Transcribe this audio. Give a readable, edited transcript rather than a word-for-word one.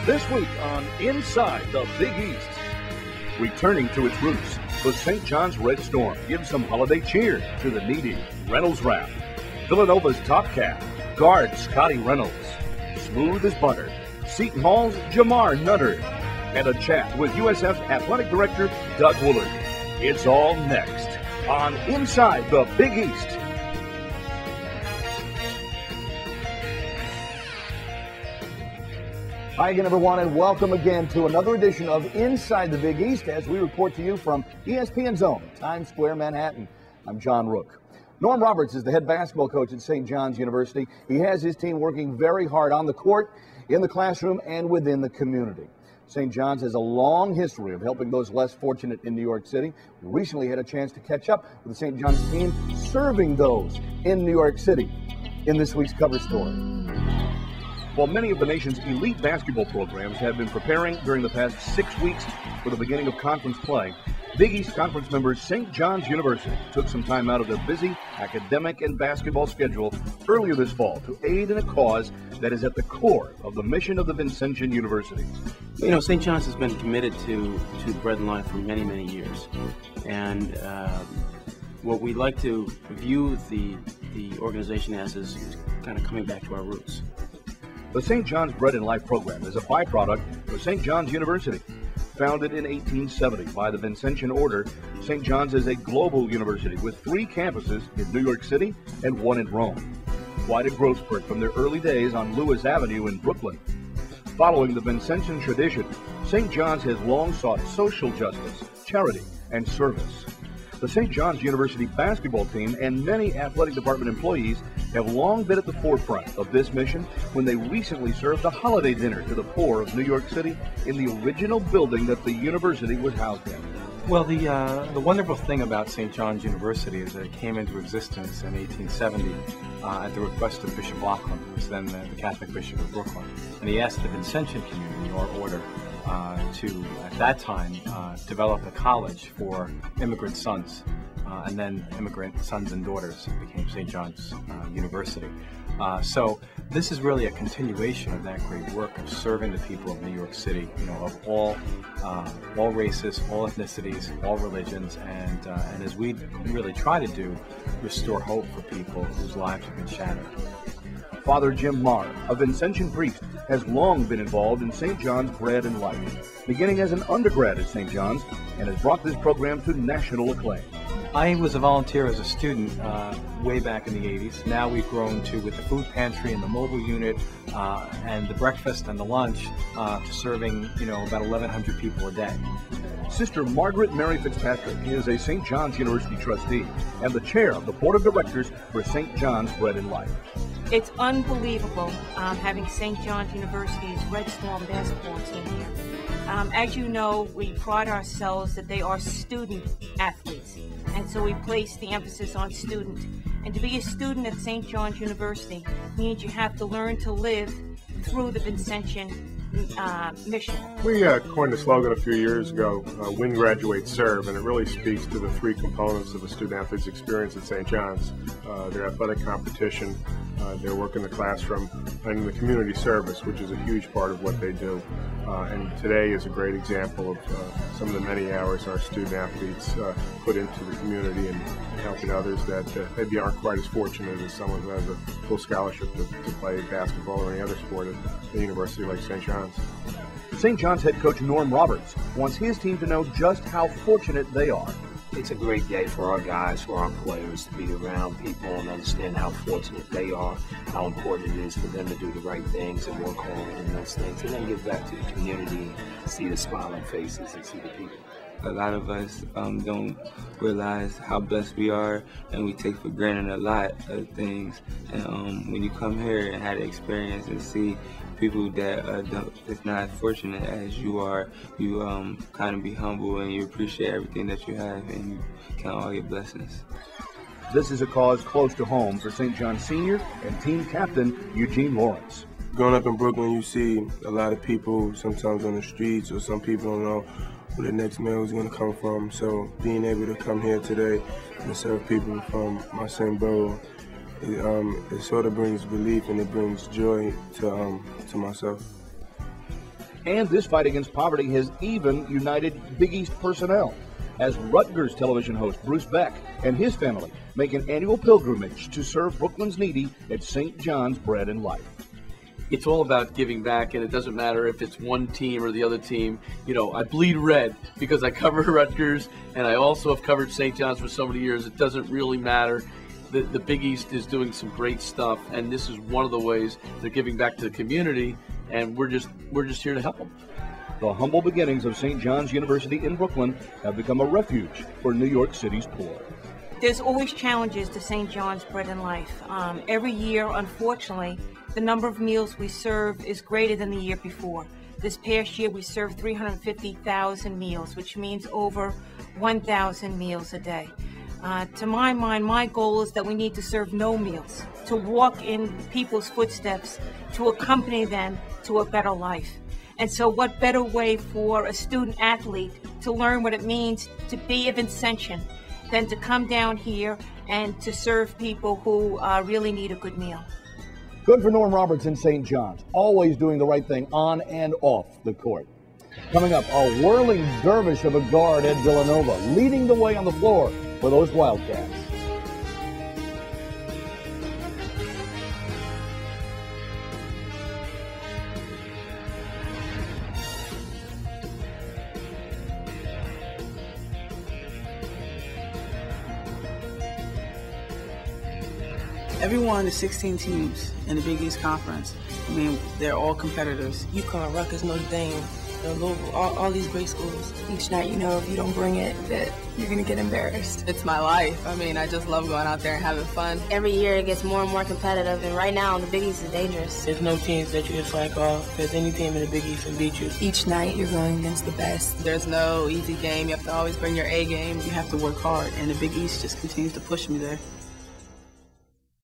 This week on Inside the Big East. Returning to its roots, the St. John's Red Storm gives some holiday cheer to the needy Reynolds Wrap. Villanova's top cat, guard Scotty Reynolds. Smooth as butter, Seton Hall's Jamar Nutter. And a chat with USF Athletic Director Doug Woolard. It's all next on Inside the Big East. Hi again, everyone, and welcome again to another edition of Inside the Big East as we report to you from ESPN Zone, Times Square, Manhattan. I'm John Rook. Norm Roberts is the head basketball coach at St. John's University. He has his team working very hard on the court, in the classroom, and within the community. St. John's has a long history of helping those less fortunate in New York City. We recently had a chance to catch up with the St. John's team serving those in New York City in this week's cover story. While many of the nation's elite basketball programs have been preparing during the past 6 weeks for the beginning of conference play, Big East Conference members St. John's University took some time out of their busy academic and basketball schedule earlier this fall to aid in a cause that is at the core of the mission of the Vincentian University. You know, St. John's has been committed to bread and life for many, many years. And what we like to view the organization as is kind of coming back to our roots. The St. John's Bread and Life program is a byproduct of St. John's University. Founded in 1870 by the Vincentian Order, St. John's is a global university with 3 campuses in New York City and 1 in Rome. Quite a growth spurt from their early days on Lewis Avenue in Brooklyn. Following the Vincentian tradition, St. John's has long sought social justice, charity, and service. The St. John's University basketball team and many athletic department employees have long been at the forefront of this mission when they recently served a holiday dinner to the poor of New York City in the original building that the university was housed in. Well, the wonderful thing about St. John's University is that it came into existence in 1870 at the request of Bishop Laughlin, who was then the Catholic Bishop of Brooklyn. And he asked the Vincentian community, or order, to, at that time, develop a college for immigrant sons, and then immigrant sons and daughters. It became St. John's University. So this is really a continuation of that great work of serving the people of New York City, you know, of all races, all ethnicities, all religions, and as we really try to do, restore hope for people whose lives have been shattered. Father Jim Marr, a Vincentian priest, has long been involved in St. John's Bread and Life, beginning as an undergrad at St. John's, and has brought this program to national acclaim. I was a volunteer as a student way back in the 80s. Now we've grown to, with the food pantry and the mobile unit and the breakfast and the lunch, to serving, you know, about 1,100 people a day. Sister Margaret Mary Fitzpatrick is a St. John's University trustee and the chair of the board of directors for St. John's Bread and Life. It's unbelievable having St. John's University's Red Storm basketball team here. As you know, we pride ourselves that they are student athletes, and so we place the emphasis on student. And to be a student at St. John's University means you have to learn to live through the Vincentian mission. We coined a slogan a few years ago, Win, Graduate, Serve, and it really speaks to the 3 components of a student athlete's experience at St. John's. Their athletic competition, their work in the classroom, and the community service, which is a huge part of what they do. And today is a great example of some of the many hours our student athletes put into the community and helping others that maybe aren't quite as fortunate as someone who has a full scholarship to play basketball or any other sport at a university like St. John's. St. John's head coach Norm Roberts wants his team to know just how fortunate they are. It's a great day for our guys, for our players, to be around people and understand how fortunate they are, how important it is for them to do the right things and work hard in those things, and then give back to the community, see the smiling faces and see the people. A lot of us don't realize how blessed we are, and we take for granted a lot of things. And when you come here and have the experience and see people that is not as fortunate as you are, you kind of be humble and you appreciate everything that you have, and you count all your blessings. This is a cause close to home for St. John Senior and team captain Eugene Lawrence. Growing up in Brooklyn, you see a lot of people sometimes on the streets, or some people don't know where the next meal is going to come from. So being able to come here today and serve people from my same borough, it sort of brings relief and it brings joy to myself. And this fight against poverty has even united Big East personnel, as Rutgers television host Bruce Beck and his family make an annual pilgrimage to serve Brooklyn's needy at St. John's Bread and Life. It's all about giving back, and it doesn't matter if it's one team or the other team. You know, I bleed red because I cover Rutgers, and I also have covered St. John's for so many years. It doesn't really matter. The Big East is doing some great stuff, and this is one of the ways they're giving back to the community, and we're just here to help them. The humble beginnings of St. John's University in Brooklyn have become a refuge for New York City's poor. There's always challenges to St. John's Bread and Life. Every year, unfortunately, the number of meals we serve is greater than the year before. This past year, we served 350,000 meals, which means over 1,000 meals a day. To my mind, my goal is that we need to serve no meals, to walk in people's footsteps, to accompany them to a better life. And so what better way for a student athlete to learn what it means to be a Vincentian than to come down here and to serve people who really need a good meal. Good for Norm Roberts in St. John's, always doing the right thing on and off the court. Coming up, a whirling dervish of a guard, Ed Villanova, leading the way on the floor for those Wildcats. Everyone is 16 teams in the Big East Conference. I mean, they're all competitors. UConn, Rutgers, Notre Dame, Louisville, all these great schools. Each night, you know, if you don't bring it, that you're going to get embarrassed. It's my life. I mean, I just love going out there and having fun. Every year, it gets more and more competitive, and right now, the Big East is dangerous. There's no teams that you can slack off, because any team in the Big East can beat you. Each night, you're going against the best. There's no easy game. You have to always bring your A game. You have to work hard, and the Big East just continues to push me there.